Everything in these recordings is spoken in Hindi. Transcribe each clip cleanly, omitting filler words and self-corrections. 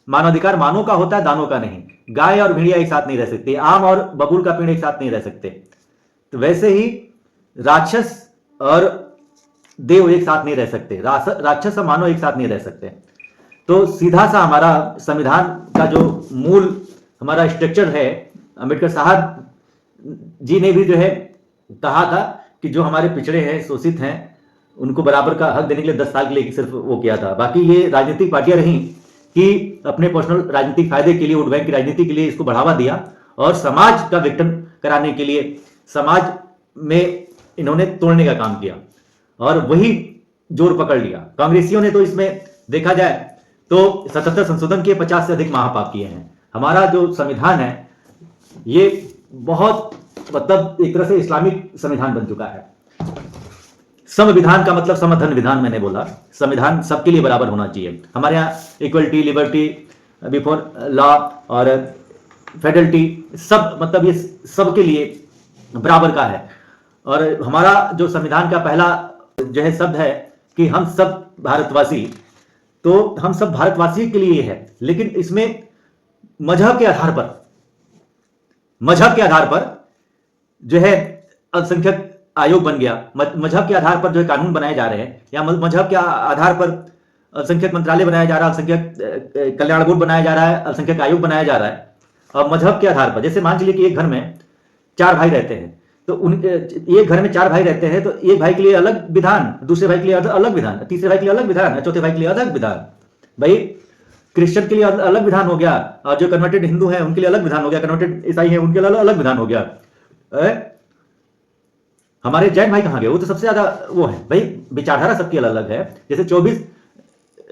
मानवाधिकार मानव का होता है, दानों का नहीं। गाय और भेड़िया एक साथ नहीं रह सकते, आम और बबूल का पेड़ एक साथ नहीं रह सकते। तो वैसे ही राक्षस और देव एक साथ नहीं रह सकते, राक्षस और मानव एक साथ नहीं रह सकते। तो सीधा सा हमारा संविधान का जो मूल हमारा स्ट्रक्चर है, अंबेडकर साहब जी ने भी जो है कहा था कि जो हमारे पिछड़े हैं, शोषित हैं, उनको बराबर का हक देने के लिए 10 साल के लिए सिर्फ वो किया था। बाकी ये राजनीतिक पार्टियां रही कि अपने पर्सनल राजनीतिक फायदे के लिए, वोट बैंक की राजनीति के लिए इसको बढ़ावा दिया और समाज का विघटन कराने के लिए समाज में इन्होंने तोड़ने का काम किया और वही जोर पकड़ लिया। कांग्रेसियों ने तो इसमें देखा जाए तो 77 संशोधन के 50 से अधिक महापाप किए हैं। हमारा जो संविधान है ये बहुत मतलब एक तरह से इस्लामिक संविधान बन चुका है। संविधान का मतलब समधन विधान, मैंने बोला संविधान सबके लिए बराबर होना चाहिए। हमारे यहाँ इक्वलिटी, लिबर्टी बिफोर लॉ और फेडरलिटी, सब मतलब ये सबके लिए बराबर का है। और हमारा जो संविधान का पहला जो है शब्द है कि हम सब भारतवासी, तो हम सब भारतवासी के लिए है, लेकिन इसमें मजहब के आधार पर जो है अल्पसंख्यक आयोग बन गया, मजहब के आधार पर जो है कानून बनाए जा रहे हैं, या मजहब के आधार पर अल्पसंख्यक मंत्रालय बनाया जा रहा है, अल्पसंख्यक कल्याण बोर्ड बनाया जा रहा है, अल्पसंख्यक आयोग बनाया जा रहा है। और मजहब के आधार पर, जैसे मान लीजिए कि एक घर में 4 भाई रहते हैं, तो एक घर में 4 भाई रहते हैं, तो एक भाई के लिए अलग विधान, दूसरे भाई के लिए अलग विधान, तीसरे भाई के लिए अलग विधान, चौथे भाई के लिए अलग विधान। भाई क्रिश्चियन के लिए अलग विधान हो गया, और जो कन्वर्टेड हिंदू है उनके लिए अलग विधान हो गया, कन्वर्टेड ईसाई है उनके लिए अलग विधान हो गया। हमारे जैन भाई कहां गए? वो तो सबसे ज्यादा वो है भाई, विचारधारा सबकी अलग अलग है। जैसे 24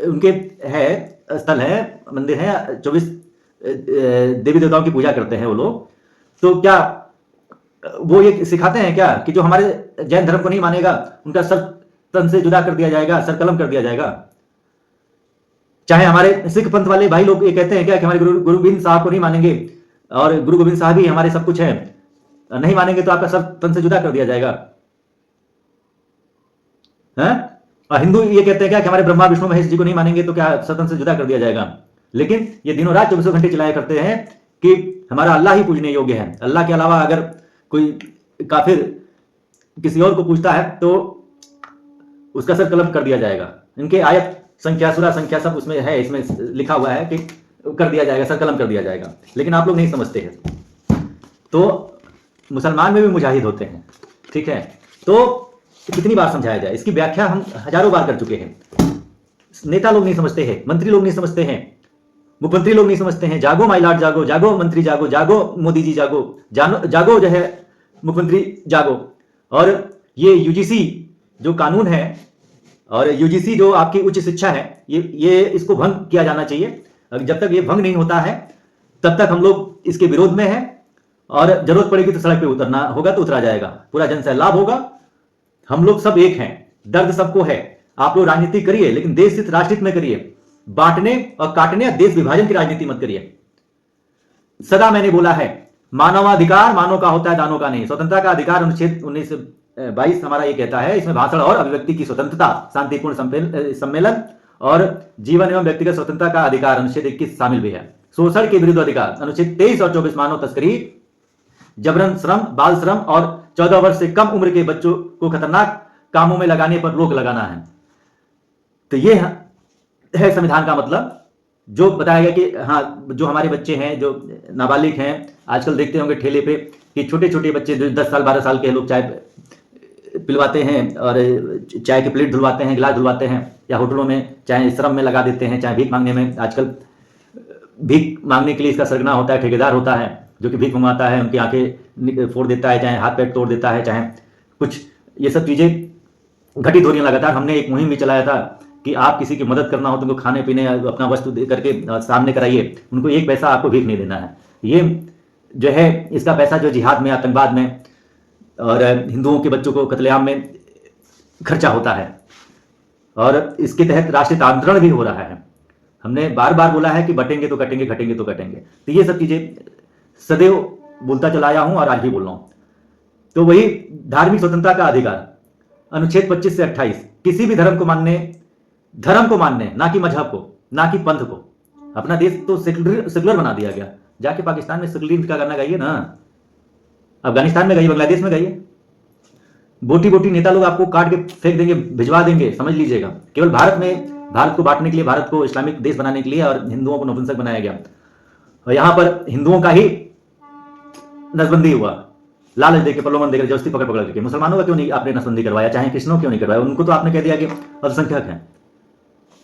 उनके है स्थल है, मंदिर है, 24 देवी देवताओं की पूजा करते हैं वो लोग। तो क्या वो ये सिखाते हैं क्या कि जो हमारे जैन धर्म को नहीं मानेगा उनका सर तन से जुदा कर दिया जाएगा, सर कलम कर दिया जाएगा? चाहे हमारे सिख पंथ वाले भाई लोग ये कहते हैं क्या कि हमारे गुरु गोविंद साहब को नहीं मानेंगे और गुरु गोविंद साहब ही हमारे सब कुछ है, नहीं मानेंगे तो आपका सर तन से जुदा कर दिया जाएगा? और हिंदू ये कहते हैं क्या कि हमारे ब्रह्मा विष्णु महेश जी को नहीं मानेंगे तो क्या सर तन से जुदा कर दिया जाएगा? लेकिन ये दिनों रात 24 घंटे चिल्लाया करते हैं कि हमारा अल्लाह ही पूजने योग्य है, अल्लाह के अलावा अगर कोई काफिर किसी और को पूछता है तो उसका सर कलम कर दिया जाएगा। इनके आयत संख्या, सूरा संख्या सब उसमें है, इसमें लिखा हुआ है कि कर दिया जाएगा, सर कलम कर दिया जाएगा। लेकिन आप लोग नहीं समझते हैं। तो मुसलमान में भी मुजाहिद होते हैं, ठीक है? तो कितनी बार समझाया जाए, इसकी व्याख्या हम हजारों बार कर चुके हैं। नेता लोग नहीं समझते हैं, मंत्री लोग नहीं समझते हैं, मुख्यमंत्री लोग नहीं समझते हैं। जागो माई लॉर्ड जागो, जागो मंत्री जागो, जागो मोदी जी जागो, जागो जो है मुख्यमंत्री जागो। और ये यूजीसी जो कानून है और यूजीसी जो आपकी उच्च शिक्षा है, ये इसको भंग किया जाना चाहिए। जब तक ये भंग नहीं होता है तब तक हम लोग इसके विरोध में हैं, और जरूरत पड़ेगी तो सड़क पे उतरना होगा तो उतरा जाएगा, पूरा जन सैलाब होगा। हम लोग सब एक हैं, दर्द सबको है। आप लोग राजनीति करिए लेकिन देश हित राष्ट्र हित में करिए, बांटने और काटने या देश विभाजन की राजनीति मत करिए। सदा मैंने बोला है, मानवाधिकार मानव का होता है, दानों का नहीं। स्वतंत्रता का अधिकार अनुच्छेद 1922 हमारा ये कहता है, इसमें भाषण और अभिव्यक्ति की स्वतंत्रता, शांतिपूर्ण सम्मेलन और जीवन एवं व्यक्तिगत स्वतंत्रता का अधिकार अनुच्छेद 21 शामिल भी है। शोषण के विरुद्ध अधिकार अनुच्छेद 23 और 24, मानव तस्करी, जबरन श्रम, बाल श्रम और 14 वर्ष से कम उम्र के बच्चों को खतरनाक कामों में लगाने पर रोक लगाना है। तो ये है संविधान का मतलब, जो बताया गया कि हाँ, जो हमारे बच्चे हैं, जो नाबालिग हैं, आजकल देखते होंगे ठेले पे कि छोटे छोटे बच्चे जो 10 साल 12 साल के लोग चाय पिलवाते हैं और चाय की प्लेट धुलवाते हैं, गिलास धुलवाते हैं, या होटलों में चाहे श्रम में लगा देते हैं, चाहे भीख मांगने में। आजकल भीख मांगने के लिए इसका सरगना होता है, ठेकेदार होता है जो कि भीख मंगवाता है, उनकी आंखें फोड़ देता है, चाहे हाथ पैर तोड़ देता है, चाहे कुछ ये सब चीज़ें घटित हो रही हैं लगातार। हमने एक मुहिम भी चलाया था कि आप किसी की मदद करना हो तो उनको खाने पीने अपना वस्तु दे करके सामने कराइए, उनको 1 पैसा आपको भीख नहीं देना है। ये जो है इसका पैसा जो जिहाद में, आतंकवाद में और हिंदुओं के बच्चों को कत्लेआम में खर्चा होता है, और इसके तहत राष्ट्रतांत्रण भी हो रहा है। हमने बार बार बोला है कि बटेंगे तो कटेंगे, घटेंगे तो कटेंगे। तो ये सब चीज़ें सदैव बोलता चला आया हूँ और आज भी बोल रहा हूँ। तो वही धार्मिक स्वतंत्रता का अधिकार अनुच्छेद 25 से 28, किसी भी धर्म को मानने, ना कि मजहब को, ना कि पंथ को। अपना देश तो सेकुलर बना दिया गया। जाके पाकिस्तान में सेकुलरिज्म का करना चाहिए ना, अफगानिस्तान में गई, बांग्लादेश में गई, बोटी बोटी नेता लोग आपको काट के फेंक देंगे, भिजवा देंगे, समझ लीजिएगा। केवल भारत में भारत को बांटने के लिए, भारत को इस्लामिक देश बनाने के लिए और हिंदुओं को नपुंसक बनाया गया। और यहां पर हिंदुओं का ही नसबंदी हुआ, लालच देकर, प्रलोभन देकर, जबरदस्ती पकड़ पकड़ के। मुसलमानों का क्यों नहीं आपने नसबंदी करवाया, चाहे कृष्णों क्यों नहीं करवाया, उनको तो आपने कह दिया कि अल्पसंख्यक हैं।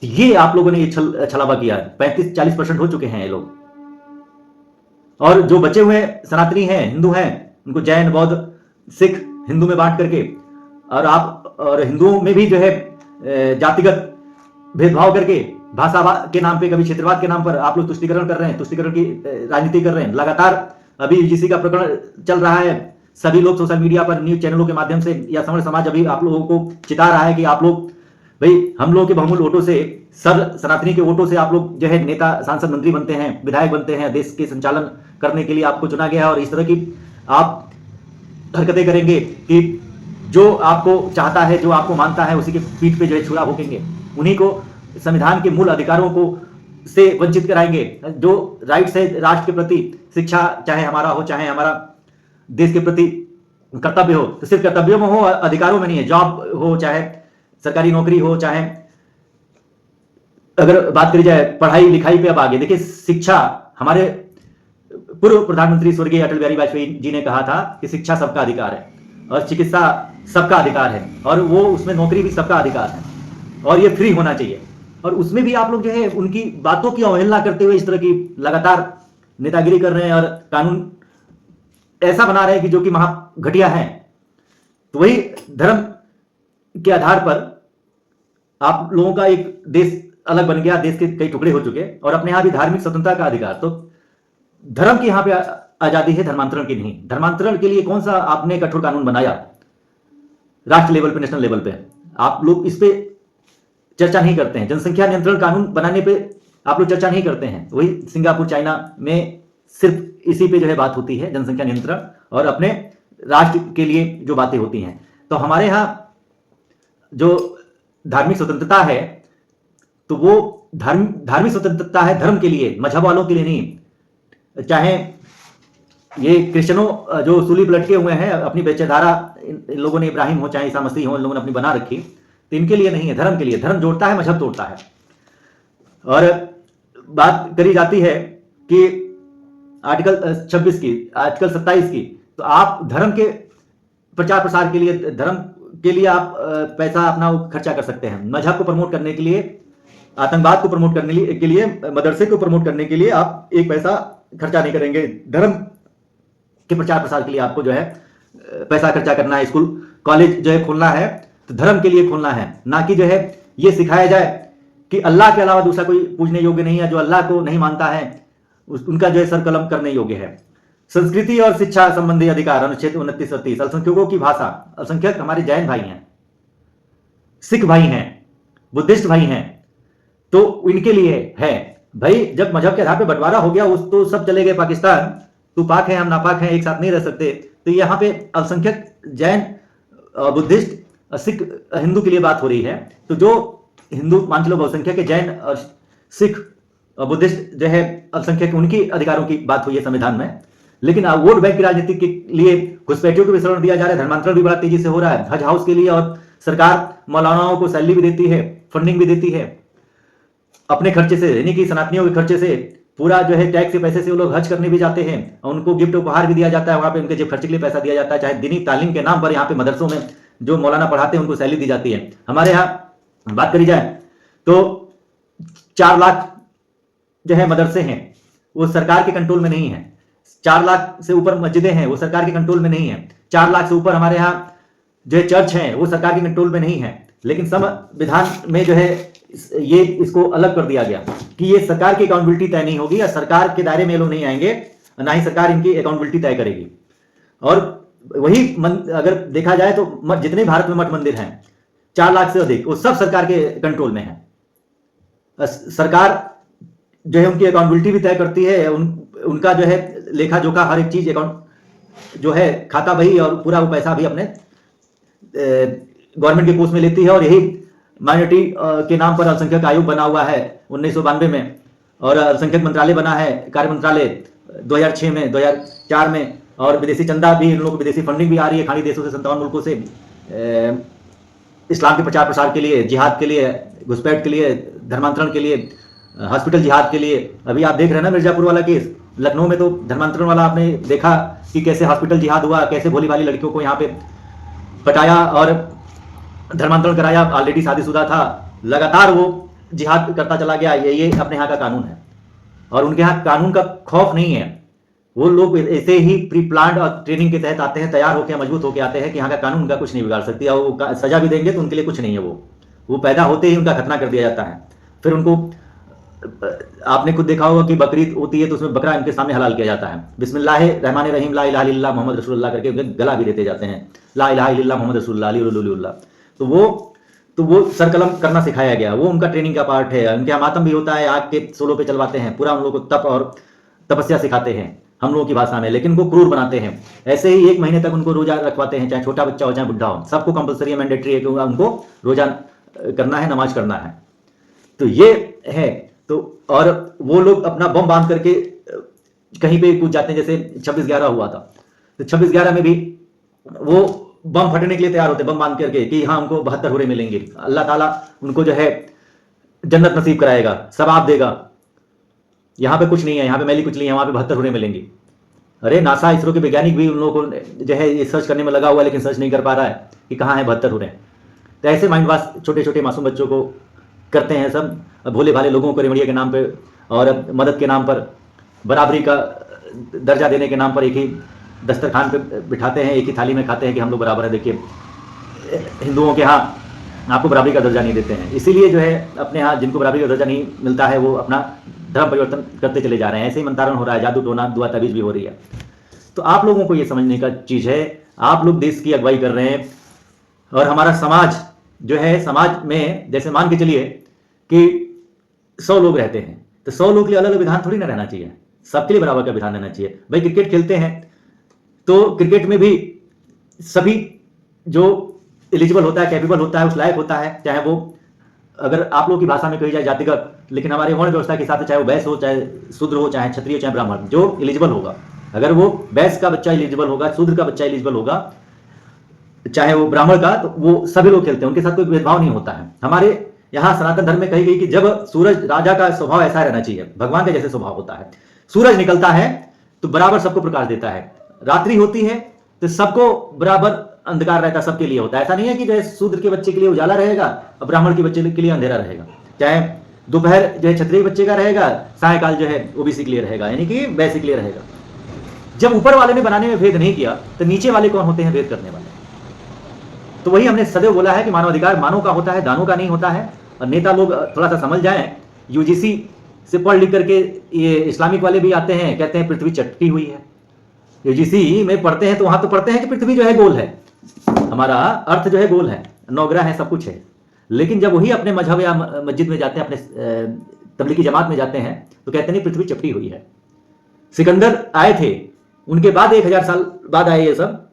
ये आप लोगों ने ये छलावा किया। 35-40% हो चुके हैं ये लोग। और जो बचे हुए सनातनी हैं, हिंदू हैं, उनको जैन, बौद्ध, सिख हिंदू में बांट करके, और आप और हिंदुओं में भी जो है जातिगत भेदभाव करके, भाषा के नाम पे, कभी क्षेत्रवाद के नाम पर आप लोग तुष्टीकरण कर रहे हैं, तुष्टीकरण की राजनीति कर रहे हैं। लगातार अभी यूजीसी का प्रकरण चल रहा है, सभी लोग सोशल मीडिया पर, न्यूज चैनलों के माध्यम से, या समर समाज अभी आप लोगों को चिता रहा है कि आप लोग, भाई हम लोगों के बहुमूल्य वोटों से, सब सनातनी के वोटों से आप लोग जो है नेता, सांसद, मंत्री बनते हैं, विधायक बनते हैं, देश के संचालन करने के लिए आपको चुना गया है। और इस तरह की आप हरकतें करेंगे कि जो आपको चाहता है, जो आपको मानता है, उसी के पीठ पे जो है छुरा भोंकेंगे, उन्हीं को संविधान के मूल अधिकारों को से वंचित कराएंगे। जो राइट्स है राष्ट्र के प्रति, शिक्षा चाहे हमारा हो, चाहे हमारा देश के प्रति कर्तव्य हो, तो सिर्फ कर्तव्यों में हो, अधिकारों में नहीं है। जॉब हो, चाहे सरकारी नौकरी हो, चाहे अगर बात करी जाए पढ़ाई लिखाई पे, अब आगे देखिए शिक्षा, हमारे पूर्व प्रधानमंत्री स्वर्गीय अटल बिहारी वाजपेयी जी ने कहा था कि शिक्षा सबका अधिकार है, और चिकित्सा सबका अधिकार है, और वो उसमें नौकरी भी सबका अधिकार है, और ये फ्री होना चाहिए। और उसमें भी आप लोग जो है उनकी बातों की अवहेलना करते हुए इस तरह की लगातार नेतागिरी कर रहे हैं, और कानून ऐसा बना रहे हैं कि जो कि महा घटिया है। तो वही धर्म के आधार पर आप लोगों का एक देश अलग बन गया, देश के कई टुकड़े हो चुके, और अपने यहां भी धार्मिक स्वतंत्रता का अधिकार। तो धर्म की यहां पे आजादी है, धर्मांतरण की नहीं। धर्मांतरण के लिए कौन सा आपने कठोर कानून बनाया राष्ट्र लेवल पे, नेशनल लेवल पे? आप लोग इस पे चर्चा नहीं करते हैं। जनसंख्या नियंत्रण कानून बनाने पे आप लोग चर्चा नहीं करते हैं। वही सिंगापुर, चाइना में सिर्फ इसी पे जो है बात होती है, जनसंख्या नियंत्रण और अपने राष्ट्र के लिए जो बातें होती हैं। तो हमारे यहां जो धार्मिक स्वतंत्रता है, तो वो धार्मिक स्वतंत्रता है धर्म के लिए, मजहब वालों के लिए नहीं। चाहे ये क्रिश्चियनों जो सूली पर लटके हुए हैं, अपनी विचारधारा इन लोगों ने, इब्राहिम हो चाहे ईसा मसीह हो, इन लोगों ने अपनी बना रखी, तो इनके लिए नहीं है, धर्म के लिए। धर्म जोड़ता है, मजहब तोड़ता है। और बात करी जाती है कि आर्टिकल 26 की, आर्टिकल 27 की, तो आप धर्म के प्रचार प्रसार के लिए, धर्म के लिए आप पैसा अपना खर्चा कर सकते हैं। मजहब को प्रमोट करने के लिए, आतंकवाद को प्रमोट करने के लिए, मदरसे को प्रमोट करने के लिए आप एक पैसा खर्चा नहीं करेंगे। धर्म के प्रचार प्रसार के लिए आपको जो है पैसा खर्चा करना है। स्कूल कॉलेज जो है खोलना है तो धर्म के लिए खोलना है, ना कि जो है ये सिखाया जाए कि अल्लाह के अलावा दूसरा कोई पूजने योग्य नहीं है। जो अल्लाह को नहीं मानता है उनका जो है सर कलम करने योग्य है। संस्कृति और शिक्षा संबंधी अधिकार, अनुच्छेद 29 और 30। अल्पसंख्यकों की भाषा, अल्पसंख्यक हमारे जैन भाई हैं, सिख भाई हैं, बुद्धिस्ट भाई हैं, तो इनके लिए है। भाई जब मजहब के आधार पर बंटवारा हो गया, उस तो सब चले गए पाकिस्तान, तू पाक है हम नापाक हैं, एक साथ नहीं रह सकते। तो यहाँ पे अल्पसंख्यक जैन, बुद्धिस्ट, सिख, हिंदू के लिए बात हो रही है। तो जो हिंदू मान चलो बहुसंख्यक के, जैन और सिख और बुद्धिस्ट जो है अल्पसंख्यक, उनकी अधिकारों की बात हुई है संविधान में। लेकिन वोट बैंक की राजनीति के लिए घुसपैठियों को विस्तरण दिया जा रहा है। धर्मांतरण भी बड़ा तेजी से हो रहा है हज हाउस के लिए, और सरकार मौलानाओं को सैलरी भी देती है, फंडिंग भी देती है अपने खर्चे से, यानी कि सनातनियों के खर्चे से। पूरा जो है टैक्स के पैसे से वो लोग हज करने भी जाते हैं, और उनको गिफ्ट उपहार भी दिया जाता है, वहां पे उनके जेब खर्चे के लिए पैसा दिया जाता है। चाहे दीनी तालीम के नाम पर यहाँ पे मदरसों में जो मौलाना पढ़ाते हैं उनको सैलरी दी जाती है। हमारे यहाँ बात करी जाए तो 4 लाख जो है मदरसे हैं, वो सरकार के कंट्रोल में नहीं है। 4 लाख से ऊपर मस्जिदें हैं, वो सरकार के कंट्रोल में नहीं है। 4 लाख से ऊपर हमारे यहाँ जो है चर्च हैं, वो सरकार के कंट्रोल में नहीं है। लेकिन संविधान में जो है ये इसको अलग कर दिया गया कि ये सरकार की अकाउंटेबिलिटी तय नहीं होगी, या सरकार के दायरे में लोग नहीं आएंगे, ना ही सरकार इनकी अकाउंटेबिलिटी तय करेगी। और वही अगर देखा जाए तो जितने भारत में मठ मंदिर हैं 4 लाख से अधिक, वो सब सरकार के कंट्रोल में है। सरकार जो है उनकी अकाउंटेबिलिटी भी तय करती है, उनका जो है लेखा जोखा हर एक चीज अकाउंट जो है, खाता बही और पूरा वो पैसा भी अपने गवर्नमेंट के कोष में लेती है। और यही माइनॉरिटी के नाम पर अल्पसंख्यक आयोग बना हुआ है 1992 में, और अल्पसंख्यक मंत्रालय बना है, कार्य मंत्रालय 2006 में, 2004 में, और विदेशी चंदा भी, इन लोगों को विदेशी फंडिंग भी आ रही है खाड़ी देशों से, 57 मुल्कों से, इस्लाम के प्रचार प्रसार के लिए, जिहाद के लिए, घुसपैठ के लिए, धर्मांतरण के लिए, हॉस्पिटल जिहाद के लिए। अभी आप देख रहे हैं ना मिर्जापुर वाला केस, लखनऊ में तो धर्मांतरण वाला आपने देखा कि कैसे हॉस्पिटल जिहाद हुआ, कैसे भोली भाली लड़कियों को यहाँ पे पटाया और धर्मांतरण कराया, ऑलरेडी शादीशुदा था, लगातार वो जिहाद करता चला गया। ये अपने यहाँ का कानून है, और उनके यहाँ कानून का खौफ नहीं है। वो लोग ऐसे ही प्री प्लान्ड और ट्रेनिंग के तहत आते हैं, तैयार होकर मजबूत होकर आते हैं कि यहाँ का कानून उनका कुछ नहीं बिगाड़ सकती, और वो सजा भी देंगे तो उनके लिए कुछ नहीं है। वो पैदा होते ही उनका खतना कर दिया जाता है। फिर उनको, आपने खुद देखा होगा कि बकरीद होती है तो उसमें बकरा इनके सामने हलाल किया जाता है, बिस्मिल्लाहिर्रहमानिर्रहीम ला इलाहा इल्लल्लाह मोहम्मद रसूलुल्लाह करके उनके गला भी देते जाते हैं, ला इलाहा इल्लल्लाह मोहम्मद रसूलुल्लाह अली। तो वो सर कलम करना सिखाया गया, वो उनका ट्रेनिंग का पार्ट है। उनके यहाँ मातम भी होता है, आग के सोलों पे चलवाते हैं, पूरा उन लोगों को तप और तपस्या सिखाते हैं हम लोगों की भाषा में, लेकिन उनको क्रूर बनाते हैं। ऐसे ही 1 महीने तक उनको रोजा रखवाते हैं, चाहे छोटा बच्चा हो चाहे बुढ़ा हो, सबको कंपलसरी मैंडेटरी है कि उनको रोजा करना है, नमाज करना है। तो ये है। तो और वो लोग अपना बम बांध करके कहीं पे कूद जाते हैं, जैसे 26/11 हुआ था, तो 26/11 में भी वो बम फटने के लिए तैयार होते, बम बांध करके कि हाँ हमको 72 हुरे मिलेंगे, अल्लाह ताला उनको जो है जन्नत नसीब कराएगा, सवाब देगा। यहाँ पे कुछ नहीं है, यहाँ पे मैली कुछ नहीं है, वहाँ पे 72 हुरे मिलेंगे। अरे नासा इसरो के वैज्ञानिक भी उन लोगों को जो है ये सर्च करने में लगा हुआ है, लेकिन सर्च नहीं कर पा रहा है कि कहाँ है 72 हुरे। तो ऐसे माइंड वाश छोटे छोटे मासूम बच्चों को करते हैं सब, भोले भाले लोगों को रेमड़िया के नाम पे और मदद के नाम पर, बराबरी का दर्जा देने के नाम पर एक ही दस्तरखान पे बिठाते हैं, एक ही थाली में खाते हैं कि हम लोग बराबर है। देखिए हिंदुओं के यहाँ आपको बराबरी का दर्जा नहीं देते हैं, इसीलिए जो है अपने यहाँ जिनको बराबरी का दर्जा नहीं मिलता है वो अपना धर्म परिवर्तन करते चले जा रहे हैं। ऐसे ही मंतारण हो रहा है, जादू टोना दुआ तवीज भी हो रही है। तो आप लोगों को ये समझने का चीज़ है, आप लोग देश की अगुवाई कर रहे हैं, और हमारा समाज जो है, समाज में जैसे मान के चलिए कि 100 लोग रहते हैं, तो 100 लोग के लिए अलग अलग विधान थोड़ी ना रहना चाहिए, सबके लिए बराबर का विधान रहना चाहिए। भाई क्रिकेट खेलते हैं तो क्रिकेट में भी सभी जो एलिजिबल होता है, कैपेबल होता है, उस लायक होता है, चाहे वो अगर आप लोगों की भाषा में कही जाए जातिगत, लेकिन हमारे वर्ण व्यवस्था के हिसाब से चाहे वो वैश्य हो, चाहे शूद्र हो, चाहे क्षत्रिय, चाहे ब्राह्मण, जो एलिजिबल होगा, अगर वो वैश्य का बच्चा एलिजिबल होगा, शूद्र का बच्चा एलिजिबल होगा, चाहे वो ब्राह्मण का, तो वो सभी लोग खेलते हैं, उनके साथ कोई भेदभाव नहीं होता है। हमारे यहाँ सनातन धर्म में कही गई कि जब सूरज, राजा का स्वभाव ऐसा रहना चाहिए, भगवान का जैसे स्वभाव होता है, सूरज निकलता है तो बराबर सबको प्रकाश देता है, रात्रि होती है तो सबको बराबर अंधकार रहता, सबके लिए होता है। ऐसा नहीं है कि जैसे शूद्र के बच्चे के लिए उजाला रहेगा और ब्राह्मण के बच्चे के लिए अंधेरा रहेगा, चाहे दोपहर जो है क्षत्रिय बच्चे का रहेगा, सायकाल जो है ओबीसी के लिए रहेगा, यानी कि वैश्य के लिए रहेगा। जब ऊपर वाले ने बनाने में भेद नहीं किया तो नीचे वाले कौन होते हैं भेद करने वाले? तो वही हमने सदैव बोला है कि मानवाधिकार मानव का होता है, दानों का नहीं होता है। और नेता लोग थोड़ा सा समझ जाएं, यूजीसी से पढ़ लिख करके ये इस्लामिक वाले भी आते हैं, कहते हैं पृथ्वी चटकी हुई है। यूजीसी में पढ़ते हैं तो वहां तो पढ़ते हैं कि पृथ्वी जो है गोल है, हमारा अर्थ जो है गोल है, 9 ग्रह है, सब कुछ है। लेकिन जब वही अपने मजहब या मस्जिद में जाते हैं, अपने तबलीगी जमात में जाते हैं, तो कहते हैं पृथ्वी चपटी हुई है। सिकंदर आए थे, उनके बाद 1000 साल बाद आए ये सब,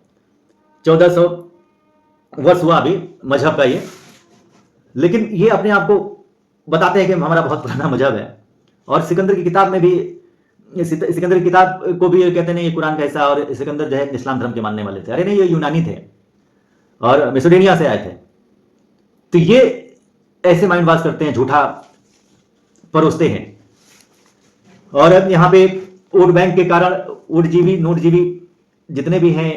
1400 वर्ष हुआ अभी मजहब का ये। लेकिन ये अपने आप को बताते हैं कि हमारा बहुत पुराना मजहब है। और सिकंदर की किताब में भी, सिकंदर की किताब को भी कहते हैं ये कुरान का हिस्सा, और सिकंदर जो है इस्लाम धर्म के मानने वाले थे। अरे नहीं, ये यूनानी थे और मेसोडेनिया से आए थे। तो ये ऐसे माइंड वॉश करते हैं, झूठा परोसते हैं। और अब यहाँ पे वोट बैंक के कारण वोटजीवी नोटजीवी जितने भी हैं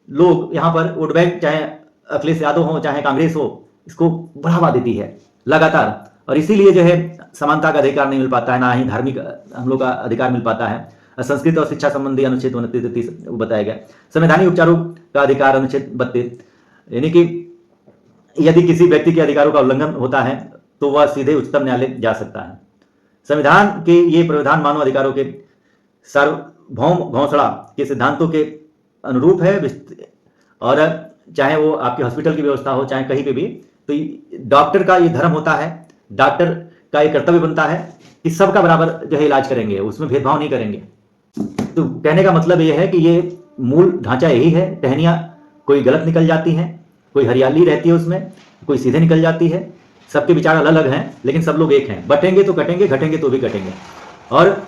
लोग यहाँ पर, वोट बैंक चाहे अखिलेश यादव हो चाहे कांग्रेस हो, इसको बढ़ावा देती है लगातार। और इसीलिए जो है समानता का अधिकार नहीं मिल पाता है, ना ही धार्मिक हम लोग का अधिकार मिल पाता है। संस्कृत और शिक्षा संबंधी अनुच्छेद 29-30 बताया गया। संवैधानिक उपचारों का अधिकार अनुच्छेद 32, यानी कि यदि किसी व्यक्ति के अधिकारों का उल्लंघन होता है तो वह सीधे उच्चतम न्यायालय जा सकता है। संविधान के ये प्रावधान मानव अधिकारों के सार्वभौम घोषणा के सिद्धांतों के अनुरूप है। और चाहे वो आपके हॉस्पिटल की व्यवस्था हो, चाहे कहीं पे भी, तो डॉक्टर का ये धर्म होता है, डॉक्टर का ये कर्तव्य बनता है कि सबका बराबर जो है इलाज करेंगे, उसमें भेदभाव नहीं करेंगे। तो कहने का मतलब ये है कि ये मूल ढांचा यही है। टहनियाँ कोई गलत निकल जाती हैं, कोई हरियाली रहती है उसमें, कोई सीधे निकल जाती है। सबके विचार अलग अलग हैं, लेकिन सब लोग एक हैं। बटेंगे तो कटेंगे, घटेंगे तो भी कटेंगे। और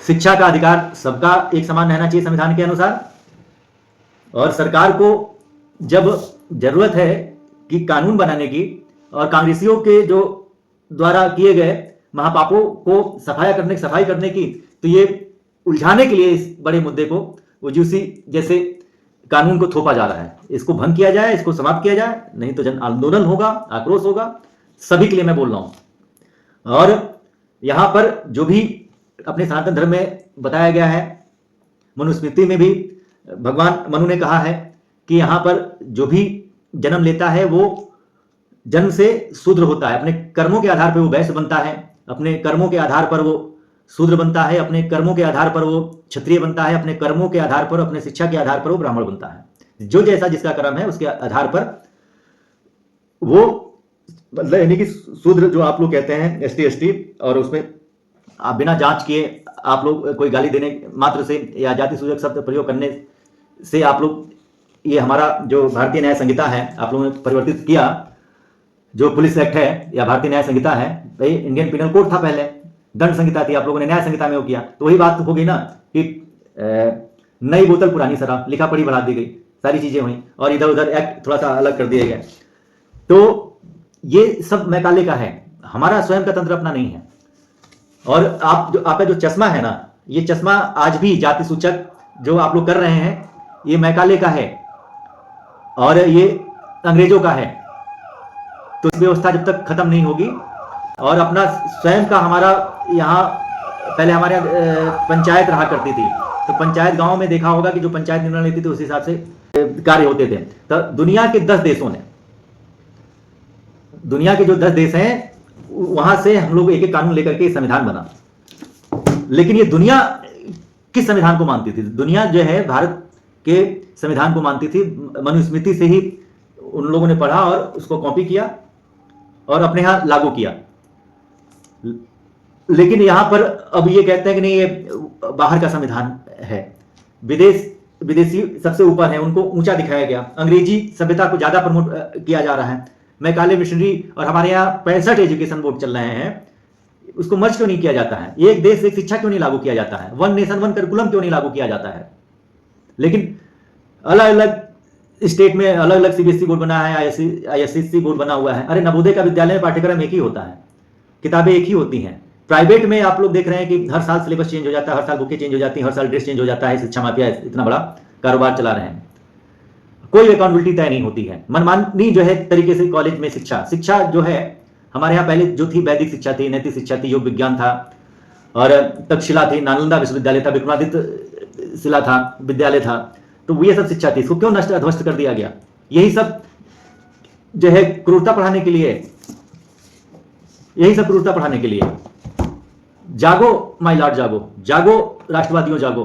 शिक्षा का अधिकार सबका एक समान रहना चाहिए संविधान के अनुसार। और सरकार को जब जरूरत है कि कानून बनाने की और कांग्रेसियों के जो द्वारा किए गए महापापों को सफाई करने की, तो ये उलझाने के लिए इस बड़े मुद्दे को ओजूसी जैसे कानून को थोपा जा रहा है। इसको भंग किया जाए, इसको समाप्त किया जाए, नहीं तो जन आंदोलन होगा, आक्रोश होगा। सभी के लिए मैं बोल रहा हूं। और यहां पर जो भी अपने सनातन धर्म में बताया गया है, मनुस्मृति में भी भगवान मनु ने कहा है कि यहां पर जो भी जन्म लेता है वो जन्म से शूद्र होता है। अपने कर्मों के आधार पर वो वैश्य बनता है, अपने कर्मों के आधार पर वो शूद्र बनता है, अपने कर्मों के आधार पर वो क्षत्रिय बनता है, अपने कर्मों के आधार पर, अपने शिक्षा के आधार पर वो ब्राह्मण बनता है। जो जैसा जिसका कर्म है उसके आधार पर वो, यानी कि शूद्र जो आप लोग कहते हैं ST और उसमें आप बिना जांच किए आप लोग कोई गाली देने मात्र से या जाति सूचक शब्द प्रयोग करने से आप लोग, ये हमारा जो भारतीय न्याय संहिता है आप लोगों ने परिवर्तित किया, जो पुलिस एक्ट है या भारतीय न्याय संहिता है, भाई इंडियन पिनल कोड था पहले, दंड संहिता थी, आप लोगों ने न्याय संहिता में वो किया। तो वही बात हो गई ना कि नई बोतल पुरानी शराब, लिखा पढ़ी बढ़ा दी गई, सारी चीजें हुई और इधर उधर एक्ट थोड़ा सा अलग कर दिए गए। तो ये सब मैकाले का है, हमारा स्वयं का तंत्र अपना नहीं है। और आपका जो चश्मा है ना, ये चश्मा आज भी जाति सूचक जो आप लोग कर रहे हैं, ये मैकाले का है और ये अंग्रेजों का है। तो इस व्यवस्था जब तक खत्म नहीं होगी और अपना स्वयं का, हमारा यहाँ पहले हमारे पंचायत रहा करती थी, तो पंचायत गांव में देखा होगा कि जो पंचायत निर्णय लेती थी उस हिसाब से कार्य होते थे। तो दुनिया के 10 देशों ने, दुनिया के जो 10 देश हैं वहां से हम लोग एक एक कानून लेकर के संविधान बना। लेकिन ये दुनिया किस संविधान को मानती थी? दुनिया जो है भारत के संविधान को मानती थी। मनुस्मृति से ही उन लोगों ने पढ़ा और उसको कॉपी किया और अपने यहां लागू किया। लेकिन यहां पर अब ये कहते हैं कि नहीं, ये बाहर का संविधान है, विदेशी सबसे ऊपर है, उनको ऊंचा दिखाया गया, अंग्रेजी सभ्यता को ज्यादा प्रमोट किया जा रहा है। मैकाले मिशनरी और हमारे यहाँ 65 एजुकेशन बोर्ड चल रहे हैं, उसको मर्ज क्यों नहीं किया जाता है? एक देश एक शिक्षा क्यों नहीं लागू किया जाता है? वन नेशन वन करिकुलम क्यों नहीं लागू किया जाता है? लेकिन अलग अलग स्टेट में अलग अलग CBSE बोर्ड बना है, ISSC बोर्ड बना हुआ है। अरे नवोदय का विद्यालय में पाठ्यक्रम एक ही होता है, किताबें एक ही होती हैं। प्राइवेट में आप लोग देख रहे हैं कि हर साल सिलेबस चेंज हो जाता है, हर साल बुकें चेंज हो जाती हैं, हर साल ड्रेस चेंज हो जाता है। शिक्षा माफिया इतना बड़ा कारोबार चला रहे हैं, कोई अकाउंटेबिलिटी तय नहीं होती है। मनमानी जो है तरीके से कॉलेज में शिक्षा जो है हमारे यहाँ पहले जो थी, वैदिक शिक्षा थी, नैतिक शिक्षा थी, योग विज्ञान था और तक्षशिला थी, नालंदा विश्वविद्यालय था, विक्रमादित्य शिला था, विद्यालय था। तो ये सब शिक्षा थी, इसको क्यों नष्ट ध्वस्त कर दिया गया? यही सब जो है क्रूरता पढ़ाने के लिए, यही सब क्रूरता पढ़ाने के लिए। जागो माय लॉर्ड, जागो, जागो राष्ट्रवादियों, जागो।